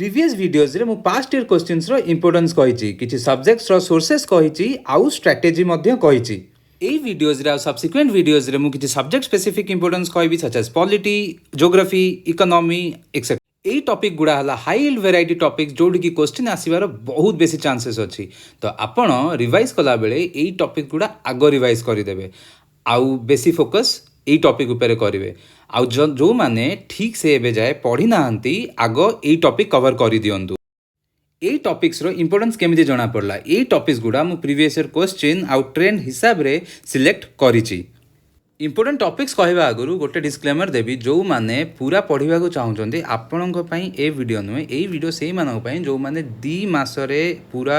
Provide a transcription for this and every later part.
Previous videos रे मु past year questions रो इंपोर्टेंस कहिछि किछि सब्जेक्ट्स रो सोर्सेस कहिछि आउ स्ट्रेटजी मध्ये कहिछि एई वीडियोज रे सब्सिक्वेंट वीडियोज रे मु किछि सब्जेक्ट स्पेसिफिक इंपोर्टेंस कहबी such as polity geography economy etcetera एई टॉपिक गुडा हला हाई यील्ड वैरायटी टॉपिक्स जोडी की क्वेश्चन आसीबार बहुत बेसी चांसेस अछि तो आपण रिवाइज कला बेले एई टॉपिक गुडा आगो रिवाइज करि देबे आउ बेसी फोकस एई टॉपिक ऊपर करिवे आउ जो माने ठीक से एबे जाए पढ़ी नाहंती आगो एई टॉपिक कवर करि दियंतु एई टॉपिक्स रो इंपोर्टेंस केमिति जणा पड़ला एई टॉपिक्स गुडा मु प्रीवियस ईयर क्वेश्चन आउ ट्रेंड हिसाब रे सिलेक्ट करिछि इंपोर्टेंट टॉपिक्स कहवा आगु गोटे डिस्क्लेमर देवी जो माने पूरा पढ़ा चाहते आपण ए वीडियो नुहे यही वीडियो से ही जो माने 2 मासरे पूरा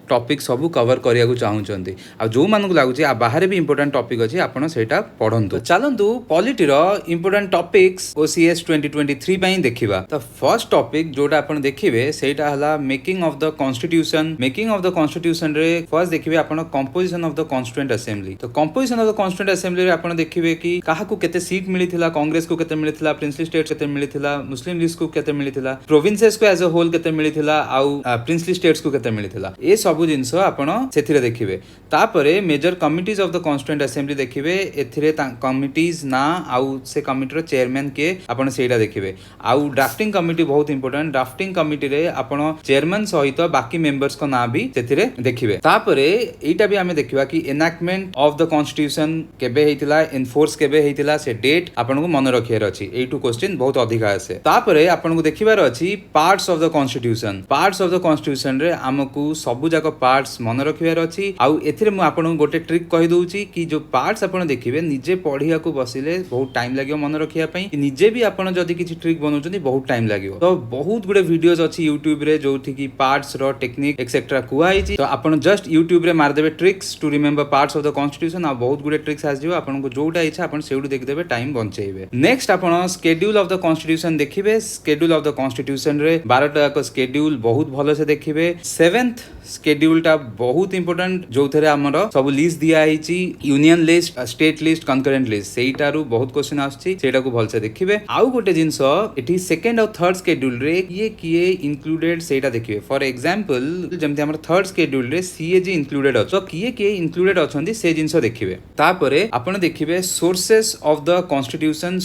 टॉपिक सब कवर करने चाहते आ जो मानक लगुच बाहर भी इंपोर्टेंट टॉपिक अच्छी आपड़ से पढ़ु चलतु पॉलिटीर इंपोर्टेंट टॉपिक्स OCS 2023 देखा तो फर्स्ट टॉपिक जोटा आप देखिए सेटा मेकिंग ऑफ द कॉन्स्टिट्यूशन रे फर्स्ट देखिए आप composition of the constituent assembly तो composition of the constituent assembly रे आप देखिए कि काहाकू केते सीट मिलिथिला कांग्रेस को केते मिलिथिला प्रिंसली स्टेट केते मिलिथिला मुस्लिम लीग को केते मिलिथिला प्रोविंसेस को एज अ होल केते मिलिथिला आउ प्रिंसली स्टेट्स को केते मिलिथिला ए सब जिंस आपण सेथिरे देखिबे तापरे major committees of the constituent assembly देखिबे एथिरे कमिटीज ना आउ से कमिटीर चेयरमैन के आपण सेटा देखिबे आउ ड्राफ्टिंग कमिटी बहुत इंपोर्टेंट ड्राफ्टिंग कमिटी रे आपण चेयरमैन सहित बाकी मेंबर्स को ना भी सेथिरे देखिबे तापरे एटा भी हमें देखिबा कि एनैक्टमेंट ऑफ द कॉन्स्टिट्यूशन केबे हेतिला एनफोर्स केबे हेतिला से डेट आपन को मन रखियार अछि एटू क्वेश्चन बहुत अधिक आसे तापरे आपन को देखिबार अछि पार्ट्स ऑफ द कॉन्स्टिट्यूशन रे हमकु सबु जाक पार्ट्स मन रखियार अछि आउ एथिरे मु आपन को गोटे ट्रिक कहि दउछि कि जो पार्ट्स आपन देखिबे निजे पढिया को बसिले बहुत टाइम लागियो मन रखिया पई निजे भी आपन जदी किछि ट्रिक बनउछन्ती बहुत टाइम लागियो तो बहुत गुडे वीडियोज अछि YouTube रे जोथि कि पार्ट्स रो टेक्निक एक्सेट्रा कुआइछि तो आपन जस्ट YouTube रे मार देबे tricks to remember parts of the constitution आ बहुत गुडे ट्रिक्स आस जिवो आपन को जोटा इच्छा अपन सेउडू देख देबे टाइम बंचेइबे नेक्स्ट आपण शेड्यूल ऑफ द कॉन्स्टिट्यूशन देखिबे शेड्यूल ऑफ द कॉन्स्टिट्यूशन रे 12 टा का शेड्यूल बहुत भलो से देखिबे 7th शेड्यूल टा बहुत इंपोर्टेंट जो थरे हमर सब लिस्ट दिया आइची union list state list concurrent list सेइटारू बहुत क्वेश्चन आछी सेटा को भलसे देखिबे आउ गोटे जिंस एठी सेकंड और थर्ड शेड्यूल रे किए इंक्लूडेड सेटा देखिबे फॉर एग्जांपल जेमते हमर थर्ड शेड्यूल रे सीएजी इंक्लूडेड अछो किए इंक्लूडेड अछंती से जिंस देखिबे तापरे आपण देखिबे सोर्सेस ऑफ द कॉन्स्टिट्यूशन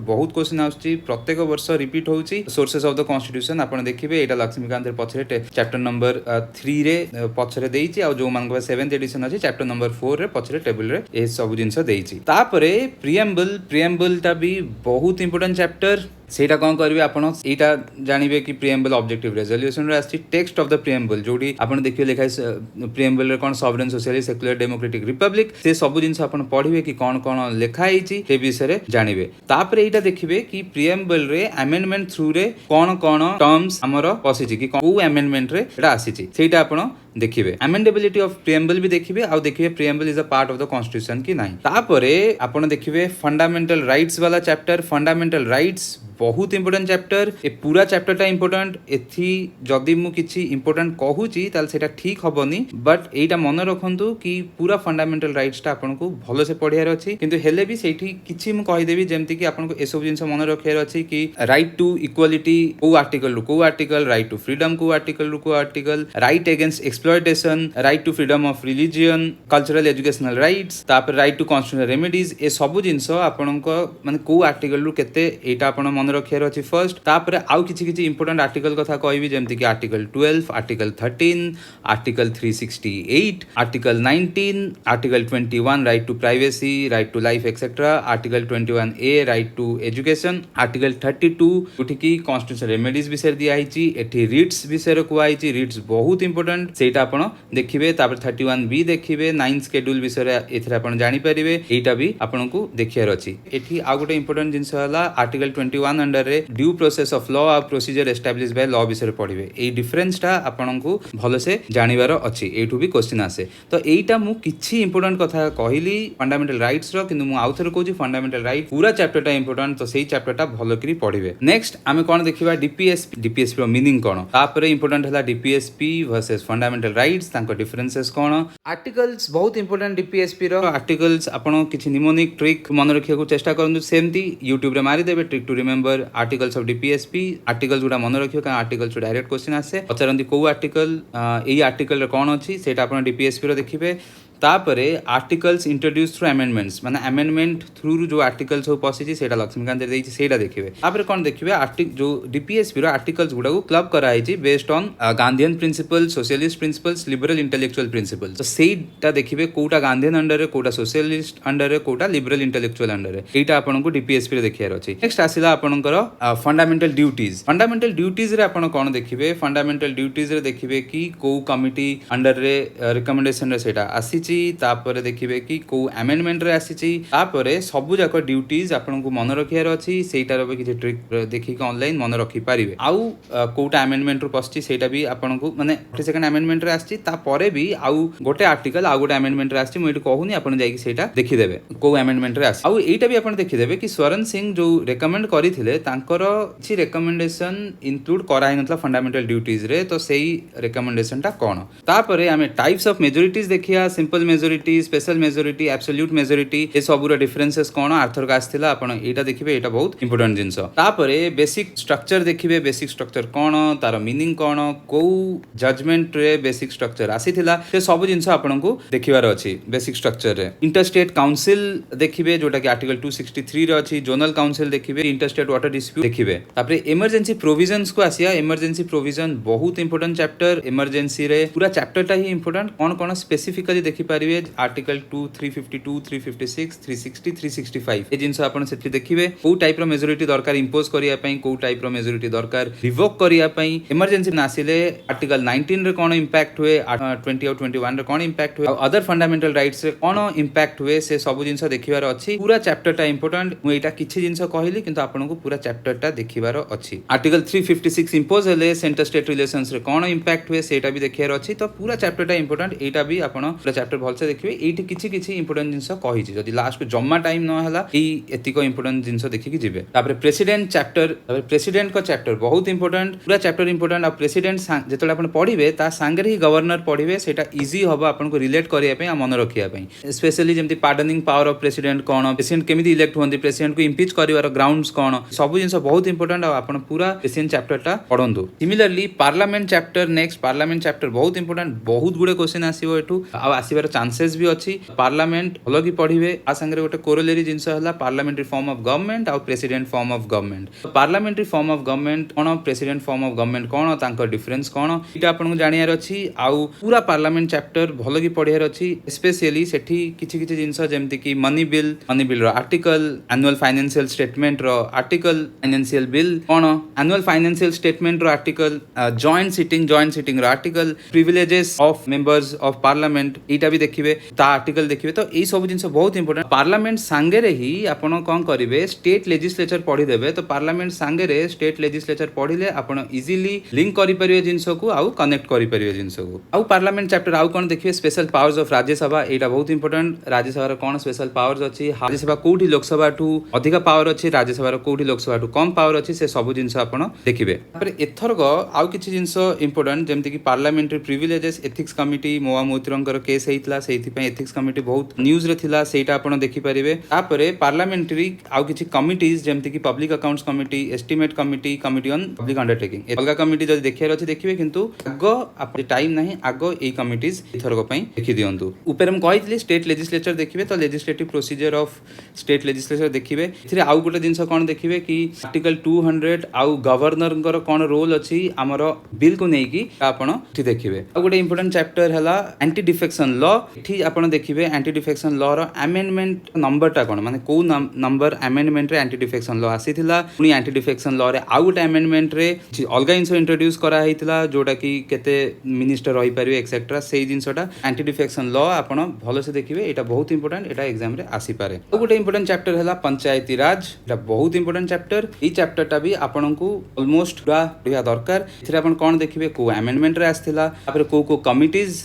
बहुत क्वेश्चन आछी प्रत्येक वर्ष रिपीट होउची सोर्सेस ऑफ द कॉन्स्टिट्यूशन आपण देखिबे एटा लक्ष्मीकांत रे पछरे चैप्टर नंबर 3 रे पछरे देइची आ जो मानक 7th एडिशन अछि चैप्टर नंबर 4 रे पछरे टेबल रे ए सब जिंस देइची तापरे प्रिएम्बल ता भी बहुत इंपोर्टेंट चैप्टर सेटा कौन करिवे आपण एटा जानिबे कि प्रिएम्बल ऑब्जेक्टिव रेजोल्यूशन रे आछि टेक्स्ट ऑफ द प्रिएम्बल जोडी आपण देखियो लिखा प्रिएम्बल रे कोन sovereign socialist secular democratic republic से सब जिंस आपण पढिबे कि कोन कोन लेखा आइछि से विषय रे जानिबे तापरे एटा देखिबे कि प्रिएम्बल रे अमेंडमेंट थ्रू रे कोन कोन टर्म्स हमर पसिछि कि को अमेंडमेंट रे एटा आसीछि सेटा आपण देखिबे अमेंडेबिलिटी ऑफ प्रिएम्बल भी देखिबे आ देखिबे preamble is a part of the constitution कि नाही तापरे आपण देखिबे फंडामेंटल राइट्स वाला चैप्टर फंडामेंटल राइट्स बहुत इंपोर्टेंट चैप्टर ए पूरा चैप्टर टा इंपोर्टेंट एथि जदी मु किछि इंपोर्टेंट कहूची ताल सेटा ठीक हबनी बट एटा मन रखंतु कि पूरा फंडामेंटल राइट्स टा आपन को भलो से पढियार अछि किंतु हेले भी सेठी किछि मु कहि देबी जेमति कि आपन को एसब जिंस मन रखियार अछि कि राइट टू इक्वालिटी को आर्टिकल राइट टू फ्रीडम को article right against exploitation right to freedom of religion cultural educational rights तापर राइट टू कॉन्स्टिट्यूशनल रेमेडीज ए सब जिंस आपन को माने को आर्टिकल रु केते एटा आपन मन रखियार अछि फर्स्ट तापर आउ किछि इंपोर्टेंट आर्टिकल कथा कहबी जेमति कि article 12 article 13 article 368 article 19 article 21 right to privacy right to life etcetera article 21A right to education article 32 उठिकी कॉन्स्टिट्यूशनल रेमेडीज विषय दिया आइछि एठी रिट्स विषय को आइछि रिट्स बहुत इंपोर्टेंट सेटा आपण देखिबे तापर 31B देखिबे 9th शेड्यूल विषय एथरा आपण जानि परिबे एटा भी आपण को देखियार अछि एठी आ गोटे इंपोर्टेंट जिंस हला आर्टिकल 21 अंडर रे ड्यू प्रोसेस ऑफ लॉ आ प्रोसीजर एस्टैब्लिश बाय लॉ विषय पढिबे ए डिफरेंस टा आपन को भलो से जानिबार अछि एठू भी क्वेश्चन आसे तो एटा मु किछि इंपोर्टेंट कथा कहिली फंडामेंटल राइट्स रो किंतु मु आउथर कहूची फंडामेंटल राइट पूरा चैप्टर टा इंपोर्टेंट तो सेही चैप्टर टा भलो करी पढिबे नेक्स्ट आमे कोन देखिबा डीपीएसपी रो मीनिंग कोन तापर इंपोर्टेंट हला DPSP versus fundamental fundamental rights तांको डिफरेंसेस कोन आर्टिकल्स बहुत इंपोर्टेंट डीपीएसपी रो आर्टिकल्स आपण किछि निमोनिक ट्रिक मन रखिया को चेष्टा करनु सेमती YouTube रे मारी देबे trick to remember articles of DPSP articles गुडा मन रखियो का आर्टिकल्स डायरेक्ट क्वेश्चन आसे पचारंती को आर्टिकल एई आर्टिकल रे कोन अछि सेटा आपण डीपीएसपी रो देखिबे तापरे आर्टिकल्स इंट्रोड्यूस थ्रू अमेंडमेंट्स माने अमेंडमेंट थ्रू जो आर्टिकल्स हो पसिछि सेटा लक्ष्मीकांत रे देछि सेटा देखिबे तापरे कोन देखिबे जो डीपीएसपी रो आर्टिकल्स गुडा को क्लब करा हिछि based on Gandhian principle socialist principles liberal intellectual principles तो सेटा देखिबे कोटा गांधीयन अंडर रे कोटा सोशलिस्ट अंडर रे कोटा लिबरल इंटेलेक्चुअल अंडर रे एटा आपन को डीपीएसपी रे देखियार अछि नेक्स्ट आसिला आपनकर फंडामेंटल ड्यूटीज रे आपन कोन देखिबे फंडामेंटल ड्यूटीज रे देखिबे कि को कमिटी अंडर रे रिकमेंडेशन रे सेटा आसी तापर देखिबे कि को अमेंडमेंट रे आसी तापर सबु जाक ड्यूटीज आपन को मन रखियार अछि सेटार भी किछि ट्रिक देखि के ऑनलाइन मन रखि पारिबे आउ कोटा अमेंडमेंट रो पस्छि सेटा भी आपन को माने 42nd अमेंडमेंट रे आछि तापर भी आउ गोटे आर्टिकल आउ गोटे अमेंडमेंट रे आछि मोइट कहूनी आपन जाई कि सेटा देखि देबे को अमेंडमेंट रे आछि आउ एटा भी आपन देखि देबे कि स्वरण सिंह जो रेकमेंड करिथिले तांकर छि रेकमेंडेशन इंक्लूड कराइ नथला फंडामेंटल ड्यूटीज रे तो सेही रेकमेंडेशन टा कोन तापर हमें टाइप्स ऑफ मेजॉरिटीज देखिया simple majority special majority absolute majority ए सबुर डिफरेंसेस कोन आर्थर का आस्थिला आपण एटा देखिबे एटा बहुत इंपोर्टेंट जिंस तापरे बेसिक स्ट्रक्चर देखिबे बेसिक स्ट्रक्चर कोन तार मीनिंग कोन को जजमेंट रे बेसिक स्ट्रक्चर आसीथिला से सब जिंस आपण को देखिबार अछि बेसिक स्ट्रक्चर रे इंटरस्टेट काउंसिल देखिबे जोटा कि आर्टिकल 263 रे अछि जोनल काउंसिल देखिबे इंटरस्टेट वाटर डिस्प्यूट देखिबे तापरे इमरजेंसी प्रोविजंस को आसिया इमरजेंसी प्रोविजन बहुत इंपोर्टेंट चैप्टर इमरजेंसी रे पूरा चैप्टर टा ही इंपोर्टेंट कोन स्पेसिफिकली देखि पारिबे आर्टिकल 2 352 356 360 365 ए जिंस आपण सेठी देखिबे को टाइप रो मेजॉरिटी दरकार इंपोज करिया पई को टाइप रो मेजॉरिटी दरकार रिवोक करिया पई इमरजेंसी नासिले आर्टिकल 19 रे कोन इंपैक्ट हुए 20 और 21 रे कोन इंपैक्ट हुए अदर फंडामेंटल राइट्स रे कोन इंपैक्ट हुए से सब जिंस देखिबार अछि पूरा चैप्टर टा इंपोर्टेंट मु एटा किछि जिंस कहली किंतु आपण को पूरा चैप्टर टा देखिबार अछि आर्टिकल 356 इंपोज हेले सेंटर स्टेट रिलेशंस रे कोन इंपैक्ट हुए सेटा भी देखिबार अछि तो पूरा चैप्टर टा इंपोर्टेंट एटा भी आपण पूरा चैप्टर भलसे देखिबे एठी किछि इंपोर्टेंट जिंस कहि छि जदि लास्ट को जम्मा टाइम न हला ई एतिको इंपोर्टेंट जिंस देखि कि जिवे तापर प्रेसिडेंट चैप्टर प्रेसिडेंट को चैप्टर बहुत इंपोर्टेंट पूरा चैप्टर इंपोर्टेंट आ प्रेसिडेंट जेतले आपण पढिबे ता संगे ही गवर्नर पढिबे सेटा इजी होबो आपण को रिलेट करिया पे आ मन रखिया पे स्पेशली जेमति पार्डनिंग पावर ऑफ प्रेसिडेंट कोन प्रेसिडेंट केमिति इलेक्ट होंदी प्रेसिडेंट को इंपीच करिवार ग्राउंड्स कोन सब जिंस बहुत इंपोर्टेंट आ आपण पूरा प्रेसिडेंट चैप्टर टा पढंतु similarly parliament chapter next parliament chapter बहुत इंपोर्टेंट बहुत गुडे क्वेश्चन आसीबो एठू आ आसीबार चांसेस भी अछि पार्लियामेंट अलग पढ़िबे आ संगे गोटे कोरोलरी जिंस हला पार्लियामेंट्री फॉर्म ऑफ गवर्नमेंट और president form of government parliamentary form of government कोन प्रेसिडेंट फॉर्म ऑफ गवर्नमेंट कोन तांको डिफरेंस कोन इटा आपन को जानियार अछि आ पूरा पार्लियामेंट चैप्टर भलो की पढियार अछि स्पेशली सेठी किछि जिंस जेमति कि मनी बिल रो आर्टिकल एनुअल फाइनेंशियल स्टेटमेंट रो आर्टिकल फाइनेंशियल बिल कोन एनुअल फाइनेंशियल स्टेटमेंट रो आर्टिकल जॉइंट सिटिंग रो article privileges of members of parliament इटा भी देखिबे ता आर्टिकल देखिबे तो एई सब जिंस बहुत इंपोर्टेंट पार्लियामेंट संगे रे ही आपण कोन करिवे स्टेट लेजिस्लेचर पढि देबे तो पार्लियामेंट संगे रे स्टेट लेजिस्लेचर पढिले आपण इजीली लिंक करि परिबे जिंस को आउ कनेक्ट करि परिबे जिंस को आउ पार्लियामेंट चैप्टर आउ कोन देखिबे स्पेशल पावर्स ऑफ राज्यसभा एटा बहुत इंपोर्टेंट राज्यसभा रो कोन स्पेशल पावर्स अछि राज्यसभा कोठी लोकसभा टू अधिक पावर अछि राज्यसभा रो कोठी लोकसभा टू कम पावर अछि से सब जिंस आपण देखिबे पर एथरग आउ किछि जिंस इंपोर्टेंट जेमति कि parliamentary privileges ethics committee Mahua मोतिरंकर केस हेइतला सेथि पे एथिक्स कमिटी बहुत न्यूज रे थिला सेटा आपण देखि परिबे तापरे पार्लियामेंट्री आउ किछि कमिटीज जेमति कि public accounts committee estimate committee committee on public undertaking अलगा कमिटी जदि देखियार अछि देखिबे किंतु आगो आप टाइम नाही आगो ए कमिटीज इथरक पई देखि दियंतु ऊपर हम कहितली स्टेट लेजिस्लेचर देखिबे तो legislative procedure of state legislature देखिबे इथरे आउ गोटे जिंस कोन देखिबे कि आर्टिकल 200 आउ गवर्नर कर कोन रोल अछि हमरो बिल को नै कि आपण इथि देखिबे आउ गोटे इंपोर्टेंट चैप्टर हला एंटी डिफेक्शन लॉ इथि आपण देखिबे एंटी डिफेक्शन लॉ रो अमेंडमेंट नंबर टा कोन माने को नंबर अमेंडमेंट रे एंटी डिफेक्शन लॉ आसीथिला पुनी एंटी डिफेक्शन लॉ रे आउ गोटे अमेंडमेंट रे अलगा जिंस इंट्रोड्यूस करा हेतिला जोटा कि केते मिनिस्टर रही परिबे एक्सेट्रा सेही जिंसटा एंटी डिफेक्शन लॉ आपण भलो से देखिबे एटा बहुत इंपोर्टेंट एटा एग्जाम रे आसी पारे तो गोटे इंपोर्टेंट चैप्टर हला पंचायती राज एटा बहुत इंपोर्टेंट चैप्टर ई चैप्टर टा भी आपण को ऑलमोस्ट पूरा पढिया दरकार इथरे आपण कोन देखिबे को अमेंडमेंट रे आस्थिला तापर को कमिटीज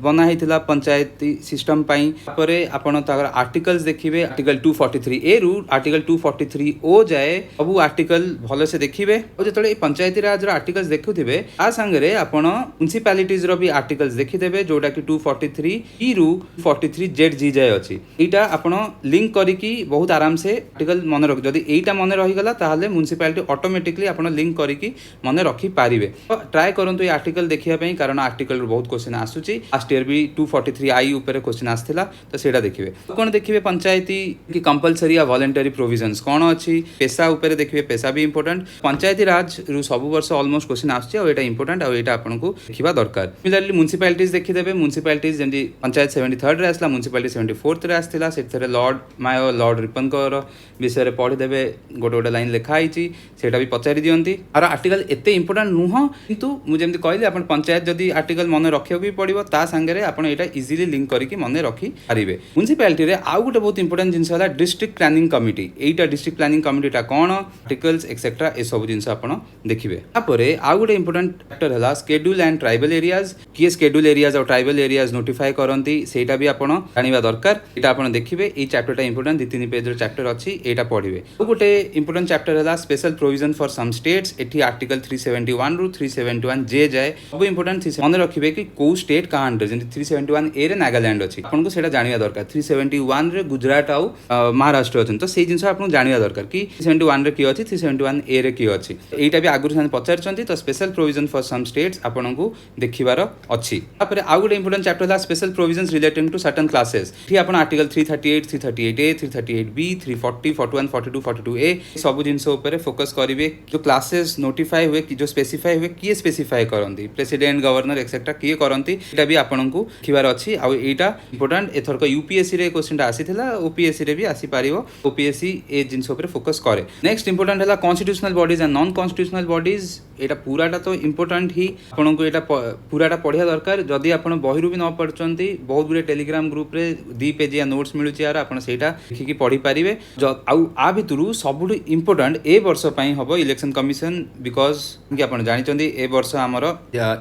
बना हेतिला पंचायती सिस्टम पाई तापरे आपण ताकर आर्टिकल्स देखिबे आर्टिकल 243 ए रु आर्टिकल 243 ओ जाए सब आर्टिकल भल से देखिबे और जतले पंचायती राज रो आर्टिकल्स देखुथिबे आ संगरे आपण म्युनिसिपालिटीज रो भी आर्टिकल्स देखिदेबे जोटा कि 243 ई रु 43 जेड जी जाए अछि एटा आपण लिंक करिकी बहुत आराम से आर्टिकल मन रख जदी एटा मन रही गला ताहले म्युनिसिपालिटी ऑटोमेटिकली आपण लिंक करिकी मन रखी पारिबे तो ट्राई करंतु ए आर्टिकल देखिया पई कारण आर्टिकल रो बहुत क्वेश्चन आसुची लास्ट ईयर भी 243 आई ऊपर क्वेश्चन आस्थिला तो सेटा देखिबे कोन देखिबे पंचायती की कंपलसरी या वॉलंटरी प्रोविजंस कोन अछि पेशा ऊपर देखिबे पेशा भी इंपोर्टेंट पंचायती राज रु सब वर्ष ऑलमोस्ट क्वेश्चन आसुची और एटा इंपोर्टेंट और एटा आपन को देखिबा दरकार सिमिलरली म्युनिसिपालिटीज देखिदेबे म्युनिसिपालिटीज जेंदी पंचायत 73 रे आसला म्युनिसिपालिटी 74 रे आस्थिला सेथरे लॉर्ड मायो लॉर्ड रिपनकर विषय रे पढि देबे गोटे गोटे लाइन लिखा आइची सेटा भी पचारि दियंती और आर्टिकल एते इंपोर्टेंट नुह किंतु मु जेंदी कहली आपण पंचायत जदी आर्टिकल मन रखियो भी पड़िबो ता संगे आपण एटा इजीली लिंक करके मन रखी पारिबे म्युनिसिपालिटी रे आउ गोटे बहुत इंपोर्टेंट जिंस होला डिस्ट्रिक्ट प्लानिंग कमिटी एटा डिस्ट्रिक्ट प्लानिंग कमिटी टा कोन आर्टिकल्स एक्सेट्रा ए सब जिंस आपण देखिबे तापरे आउ गोटे इंपोर्टेंट फैक्टर होला शेड्यूल एंड ट्राइबल एरियाज किए शेड्यूल एरियाज और ट्राइबल एरियाज नोटिफाई करंती सेटा भी आपण जानिबा दरकार एटा आपण देखिबे ए चैप्टरटा इंपोर्टेंट 2-3 पेज रो चैप्टर अछि एटा पढिबे गोटे इंपोर्टेंट चैप्टर होला special provision for some states एठी आर्टिकल 371 रु 371 जे जाए सब इंपोर्टेंट मन रखिबे कि को स्टेट का अंडर जेंति 371 ए रे नागालैंड अछि आपन को सेटा जानिबा दरकार 371 रे गुजरात आउ महाराष्ट्र अछि तो सेई जिंस आपन जानिबा दरकार कि 371 रे की अछि 371 ए रे की अछि एटा भी आगुर सान पचारचंती तो special provision for some states आपन को देखिबार अछि तापर आउ गोटे इंपोर्टेंट चैप्टर होला special provisions relating to certain classes एठी आपन आर्टिकल 338 338 ए 338 बी 340 41 42 42 ए सब जिंस ऊपर फोकस करिवे जो क्लासेस नोटिफाई हुए कि जो स्पेसिफाई हुए किए स्पेसिफाई करंती प्रेसिडेंट गवर्नर एक्सेट्रा किए करंती एटा भी आपन को खिबार अछि आ एटा इंपोर्टेंट एथर को यूपीएससी रे क्वेश्चन आसीथिला ओपीएससी रे भी आसी पारिबो ओपीएससी ए जिंस ऊपर फोकस करे नेक्स्ट इंपोर्टेंट हला constitutional bodies and non constitutional bodies एटा पूराटा तो इंपोर्टेंट ही आपन को एटा पूराटा पढिया दरकार जदी आपन बहिरु भी न पढचंती बहुत गुरे टेलीग्राम ग्रुप रे 2 पेज या नोट्स मिलुची यार आपन सेटा लिखि पढी पारिबे आउ आ भितरु सबुठु इंपोर्टेंट ए वर्ष पई हबो इलेक्शन कमिशन बिकॉज कि आपन जानिचंदी ए वर्ष हमरो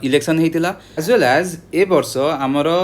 इलेक्शन हेतिला एज वेल एज ए वर्ष हमरो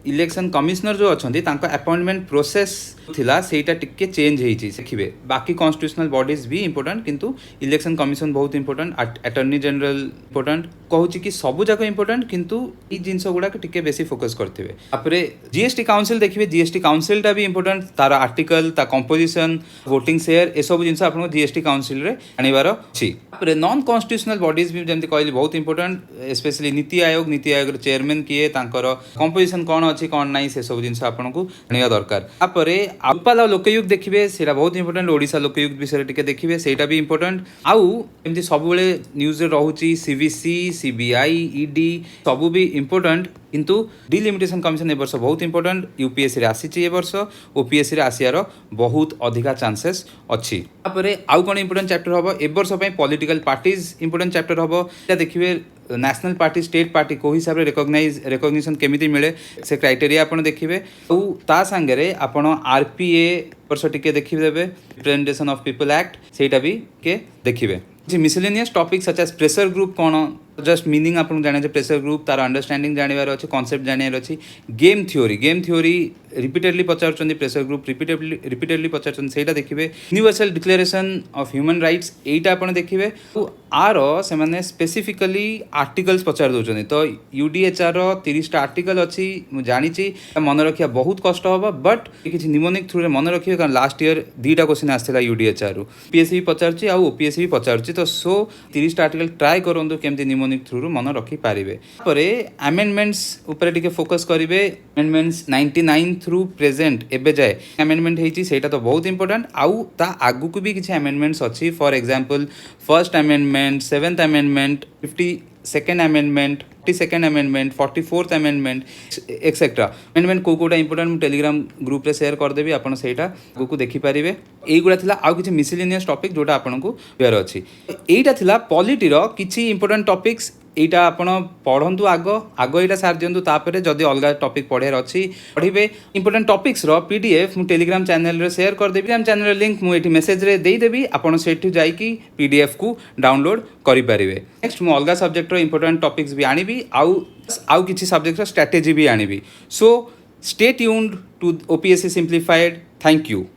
इलेक्शन कमिशनर जो अच्छा अपॉइंटमेंट प्रोसेस थिला सेटा टिके चेंज हेछि देखिबे बाकी कॉन्स्टिट्यूशनल बॉडीज भी इंपोर्टेंट किंतु इलेक्शन कमिशन बहुत इंपोर्टेंट अटॉर्नी जनरल इंपोर्टेंट कहूची कि सब जाक इंपोर्टेंट किंतु ई जिंस गुडा के टिके बेसी फोकस करथिबे आपरे जीएसटी काउंसिल देखिबे जीएसटी काउंसिल टा भी इंपोर्टेंट तार आर्टिकल ता कंपोजिशन वोटिंग शेयर ए सब जिंस आपन जीएसटी काउंसिल रे आनिबार अछि आपरे नॉन कॉन्स्टिट्यूशनल बॉडीज भी जेमति कहली बहुत इंपोर्टेंट स्पेशली नीति आयोग रो चेयरमैन किए तांकर कंपोजिशन कोन अछि कोन नाही से सब जिंस आपन को आनिबा दरकार आपरे आउपाला लोकयुक्त देखिबे सेटा बहुत इंपोर्टेंट ओडिशा लोकयुक्त विषय टिके देखिबे सेटा भी इंपोर्टेंट आउ एमति सब बेले न्यूज रे रहूची सीबीसी सीबीआई ईडी सब भी इंपोर्टेंट किंतु डिलिमिटेशन कमिशन ए वर्ष बहुत इंपोर्टेंट यूपीएससी रे आसीची ए वर्ष ओपीएससी रे आसियार बहुत अधिका चांसेस अछि तापरे आउ कोन इंपोर्टेंट चैप्टर हबो ए वर्ष पय पॉलिटिकल पार्टीज इंपोर्टेंट चैप्टर हबो या देखिबे नेशनल पार्टी स्टेट पार्टी को हिसाब रे रिकॉग्निशन केमिति मिले से क्राइटेरिया आपण देखिबे तो ता संगे आपण आरपीए वर्ष टिके देखि देबे रिप्रेजेंटेशन ऑफ पीपल एक्ट सेटा भी के देखिबे जी miscellaneous topic such as pressure group कोन जस्ट मीनिंग आपन जाने प्रेशर ग्रुप तार अंडरस्टैंडिंग जानिबार अछि कांसेप्ट जानिबार अछि गेम थ्योरी रिपीटेडली पचारचंदी प्रेशर ग्रुप रिपीटेडली पचारचंदी सेटा देखिबे universal declaration of human rights एटा आपण देखिबे तो आर से माने स्पेसिफिकली आर्टिकल्स पचार दोचंदी तो यूडीएचआर रो 30 टा आर्टिकल अछि मु जानिची मन रखिया बहुत कष्ट होबा बट किछि निमोनिक थ्रू रे मन रखियो कारण लास्ट ईयर 2 टा क्वेश्चन आस्थिला यूडीएचआर रो पीएससी पचारची आ ओपीएससी भी पचारची तो सो 30 टा आर्टिकल ट्राई करंदो केमति निमोनिक थ्रू रो मन रखि पारिबे परे अमेंडमेंट्स ऊपर टिके फोकस करिवे अमेंडमेंट्स 99 थ्रू प्रेजेंट एबे जाए अमेंडमेंट हेची सेटा तो बहुत इंपोर्टेंट आउ ता आगु को भी किछि अमेंडमेंट्स अछि for example first amendment 7th amendment 52nd amendment 52nd amendment 44th amendment etcetera amendment कोटा इंपोर्टेंट टेलीग्राम ग्रुप रे शेयर कर देबी आपण सेटा को देखि पारिबे एई गुडा थिला आउ किछि मिसलेनियस टॉपिक जोटा आपण को वेयर अछि एईटा थिला पॉलिटी रो किछि इंपोर्टेंट टॉपिक्स एटा आपण पढंतु आगो एटा सार दियंतु तापरे जदी अलगा टॉपिक पढेर अछि पढिबे इंपोर्टेंट टॉपिक्स रो पीडीएफ मु टेलीग्राम चैनल रे शेयर कर देबी टेलीग्राम चैनल रे लिंक मु एठी मेसेज रे देई देबी आपण सेठी जाई कि पीडीएफ को डाउनलोड करि पारिबे नेक्स्ट मु अलगा सब्जेक्ट रो इंपोर्टेंट टॉपिक्स भी आनिबी आउ किछि सब्जेक्ट रो स्ट्रेटजी भी आनिबी सो Stay tuned to OPSC Simplified. Thank you.